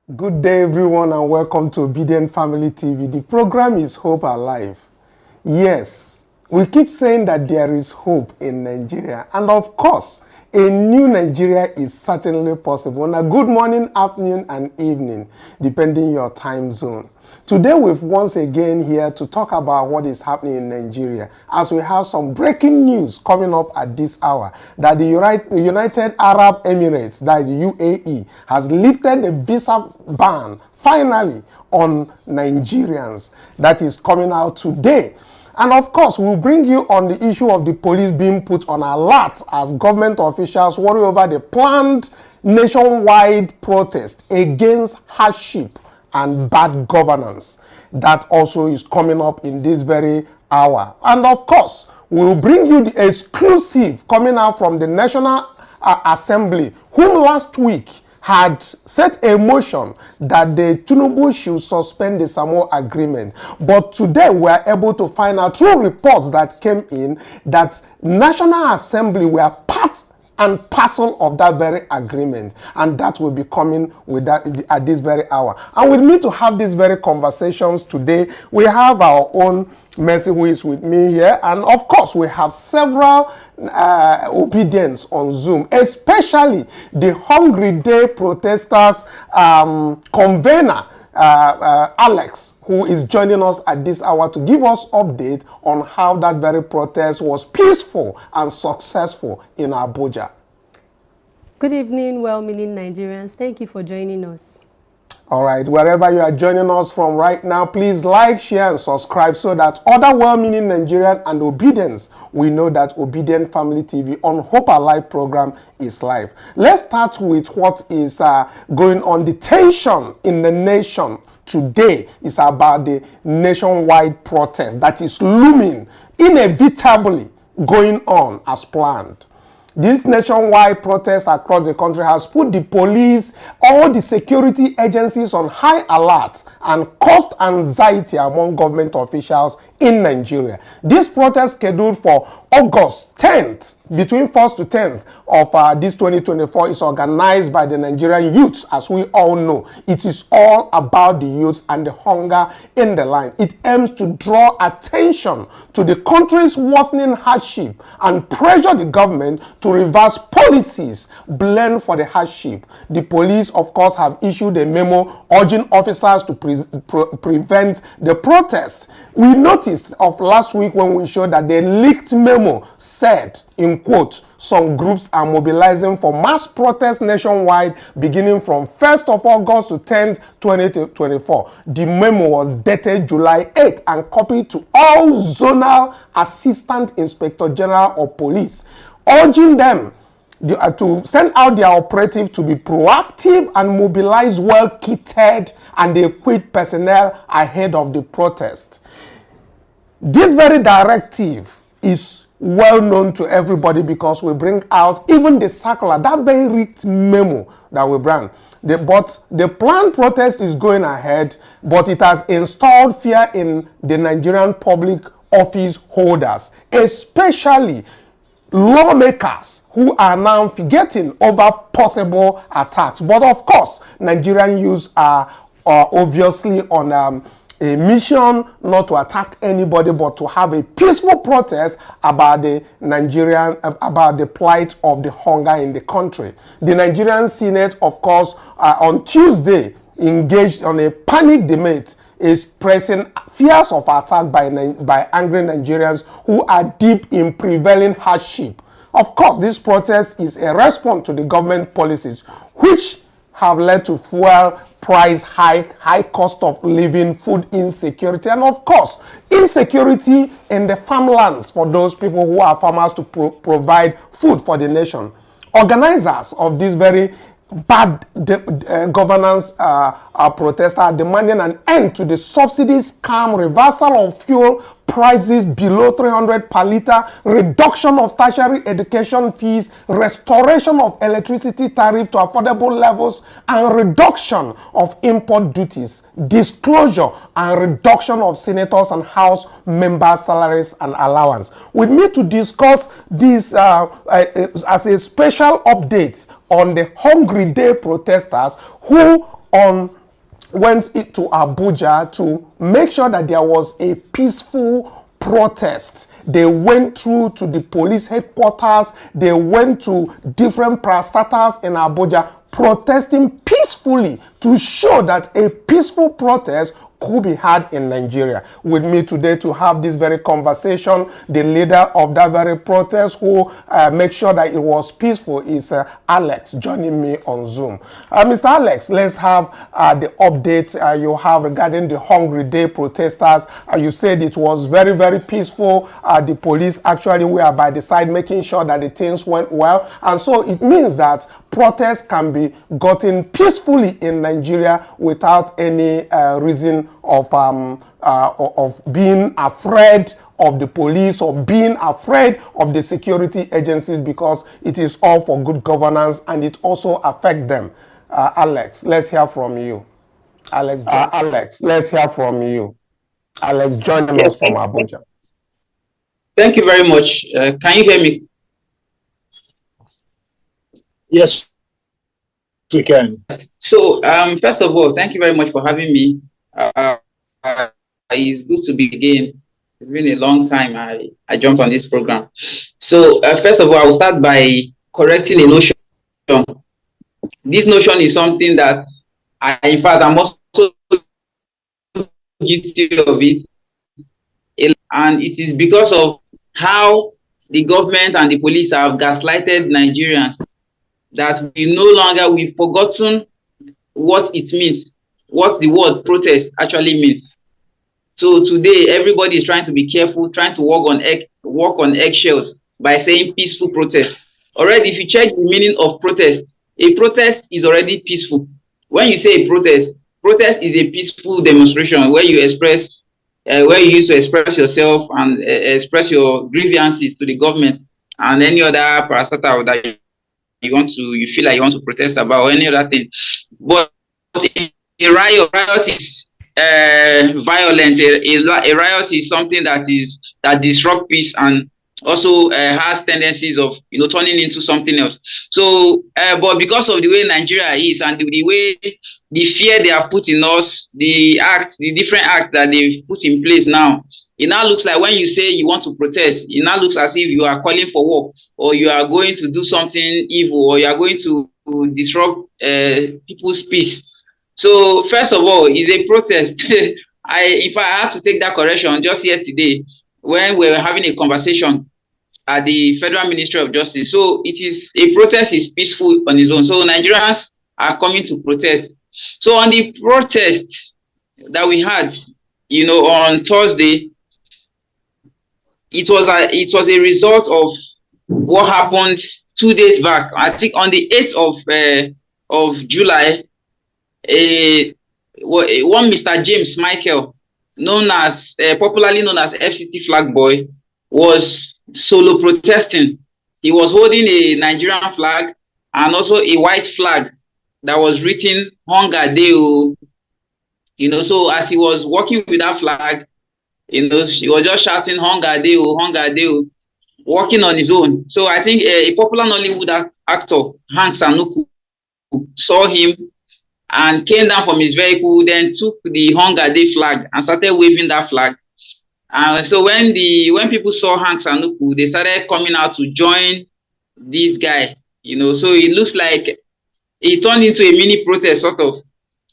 Good day, everyone, and welcome to Obidient Family TV. The program is Hope Alive. Yes, we keep saying that there is hope in Nigeria, and of course, a new Nigeria is certainly possible. Now, good morning, afternoon, and evening, depending your time zone. Today, we're once again here to talk about what is happening in Nigeria, as we have some breaking news coming up at this hour that the United Arab Emirates, that is UAE, has lifted the visa ban finally on Nigerians. That is coming out today. And of course, we'll bring you on the issue of the police being put on alert as government officials worry over the planned nationwide protest against hardship and bad governance. That also is coming up in this very hour. And of course, we'll bring you the exclusive coming out from the National Assembly, whom last week had set a motion that the Tinubu should suspend the Samoa agreement. But today we are able to find out through reports that came in that National Assembly were part and parcel of that very agreement, and that will be coming with that at this very hour. And with me to have these very conversations today, we have our own Mercy who is with me here, and of course we have several Obedients on Zoom, especially the Hungry Day protesters convener Alex, who is joining us at this hour to give us update on how that very protest was peaceful and successful in Abuja. Good evening, well-meaning Nigerians. Thank you for joining us. All right, wherever you are joining us from right now, please like, share, and subscribe so that other well-meaning Nigerians and Obedience will know that Obidient Family TV on Hope Alive program is live. Let's start with what is going on. The tension in the nation today is about the nationwide protest that is looming, inevitably going on as planned. This nationwide protest across the country has put the police, all the security agencies on high alert and caused anxiety among government officials in Nigeria. This protest scheduled for August 10th, between 1st to 10th of this 2024 is organized by the Nigerian youths. As we all know, it is all about the youths and the hunger in the line. It aims to draw attention to the country's worsening hardship and pressure the government to reverse policies blamed for the hardship. The police, of course, have issued a memo urging officers to prevent the protests. We noticed of last week when we showed that the leaked memo said, in quote, some groups are mobilizing for mass protests nationwide beginning from 1st of August to 10th, 2024. The memo was dated July 8th and copied to all zonal assistant inspector general of police, urging them to send out their operative to be proactive and mobilize well-kitted and equipped personnel ahead of the protest. This very directive is well known to everybody because we bring out even the circular, that very leaked memo that we bring. But the planned protest is going ahead, but it has installed fear in the Nigerian public office holders, especially lawmakers who are now forgetting over possible attacks. But of course, Nigerian youths are obviously on a mission not to attack anybody, but to have a peaceful protest about about the plight of the hunger in the country. The Nigerian Senate, of course, on Tuesday engaged on a panic debate, expressing fears of attack by angry Nigerians who are deep in prevailing hardship. Of course, this protest is a response to the government policies, which have led to fuel price hike, high cost of living, food insecurity, and of course, insecurity in the farmlands for those people who are farmers to provide food for the nation. Organizers of this very bad governance protest are demanding an end to the subsidy scam, reversal of fuel prices below 300 per litre, reduction of tertiary education fees, restoration of electricity tariff to affordable levels, and reduction of import duties, disclosure and reduction of senators and House members' salaries and allowance. With me to discuss this as a special update on the Hungry Day protesters who went to Abuja to make sure that there was a peaceful protest. They went through to the police headquarters. They went to different parastatals in Abuja protesting peacefully to show that a peaceful protest could be had in Nigeria. With me today to have this very conversation, the leader of that very protest who make sure that it was peaceful is Alex, joining me on Zoom. Mr. Alex, let's have the update you have regarding the Hungry Day protesters. You said it was very, very peaceful. The police actually were by the side making sure that the things went well. And so it means that protests can be gotten peacefully in Nigeria without any reason of being afraid of the police or being afraid of the security agencies, because it is all for good governance and it also affects them. Alex, let's hear from you. Alex, let's hear from you. Alex, joining us from Abuja. Thank you very much. Can you hear me? Yes, we can. So, first of all, thank you very much for having me. It's good to be again. It's been a long time I jumped on this program. So, first of all, I will start by correcting a notion. This notion is something that in fact, I'm also guilty of it. And it is because of how the government and the police have gaslighted Nigerians that we've forgotten what it means, what the word protest actually means. So today, everybody is trying to be careful, trying to walk on eggshells by saying peaceful protest. Already, if you check the meaning of protest, a protest is already peaceful. When you say a protest, protest is a peaceful demonstration where you express, where you use to express yourself and express your grievances to the government and any other parastatal that you feel like you want to protest about, or any other thing. But a riot is violent. A riot is something that disrupts peace and also has tendencies of turning into something else. So, but because of the way Nigeria is and the way the fear they have put in us, the different acts that they've put in place now, it now looks like when you say you want to protest, it now looks as if you are calling for war, or you are going to do something evil, or you are going to disrupt people's peace. So first of all, it's a protest. If I had to take that correction just yesterday when we were having a conversation at the Federal Ministry of Justice. So it is a protest is peaceful on its own. So Nigerians are coming to protest. So on the protest that we had, on Thursday, it was a result of what happened 2 days back. I think on the 8th of July, one Mr. James Michael, popularly known as FCT Flag Boy, was solo protesting. He was holding a Nigerian flag and also a white flag that was written "Hunger Deo." So as he was walking with that flag, he was just shouting "Hunger Deo, Hunger Deo," walking on his own. So I think a popular Nollywood actor, Hank Sanuku, saw him and came down from his vehicle, then took the Hunger Day flag and started waving that flag. So when people saw Hank Sanuku, they started coming out to join this guy. So it looks like it turned into a mini protest, sort of.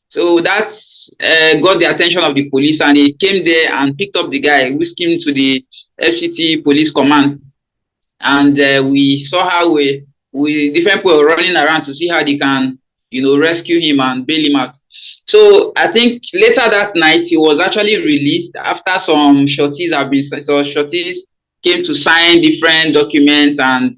So that's got the attention of the police, and they came there and picked up the guy, whisked him to the FCT police command. And we saw how we different people were running around to see how they can, rescue him and bail him out. So I think later that night, he was actually released after some shorties have been, so shorties came to sign different documents and,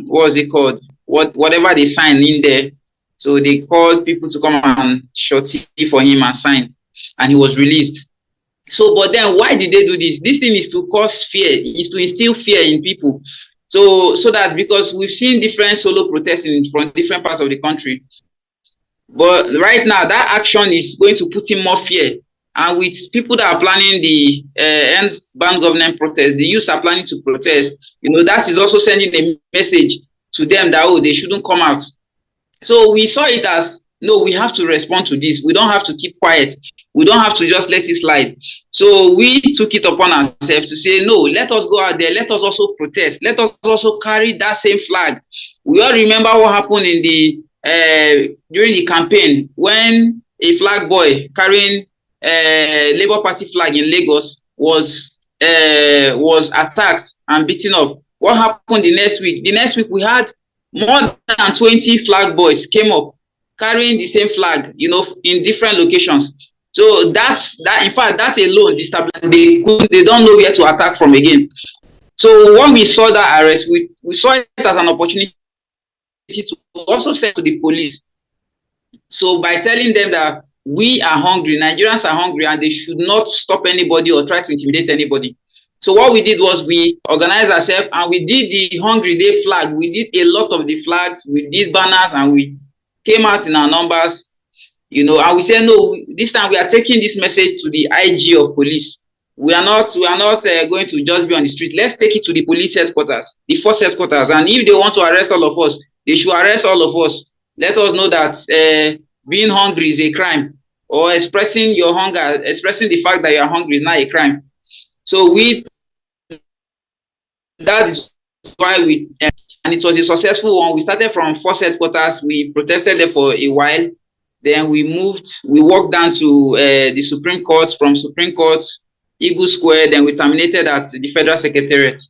what was it called? Whatever they signed in there. So they called people to come and shorty for him and sign, and he was released. So, but then why did they do this? This thing is to cause fear, is to instill fear in people. So that, because we've seen different solo protesting from different parts of the country. But right now, that action is going to put in more fear. And with people that are planning the end ban government protest, the youths are planning to protest, that is also sending a message to them that, oh, they shouldn't come out. So we saw it as no, we have to respond to this. We don't have to keep quiet. We don't have to just let it slide. So we took it upon ourselves to say, no, let us go out there. Let us also protest. Let us also carry that same flag. We all remember what happened in the during the campaign when a flag boy carrying Labour Party flag in Lagos was attacked and beaten up. What happened the next week? The next week we had more than 20 flag boys came up carrying the same flag, you know, in different locations. So that's that. In fact, that alone destabilized. They don't know where to attack from again. So when we saw that arrest, we saw it as an opportunity to also say to the police. So by telling them that we are hungry, Nigerians are hungry, and they should not stop anybody or try to intimidate anybody. So what we did was we organized ourselves and we did the Hungry Day flag. We did a lot of the flags, we did banners, and we came out in our numbers, you know, and we said, no, this time we are taking this message to the IG of police. We are not going to just be on the street. Let's take it to the police headquarters, the force headquarters. And if they want to arrest all of us, they should arrest all of us. Let us know that being hungry is a crime, or expressing your hunger, expressing the fact that you are hungry is not a crime. So that is why and it was a successful one. We started from force headquarters. We protested there for a while. Then we walked down to the Supreme Court, from Supreme Court, Eagle Square. Then we terminated at the Federal Secretariat.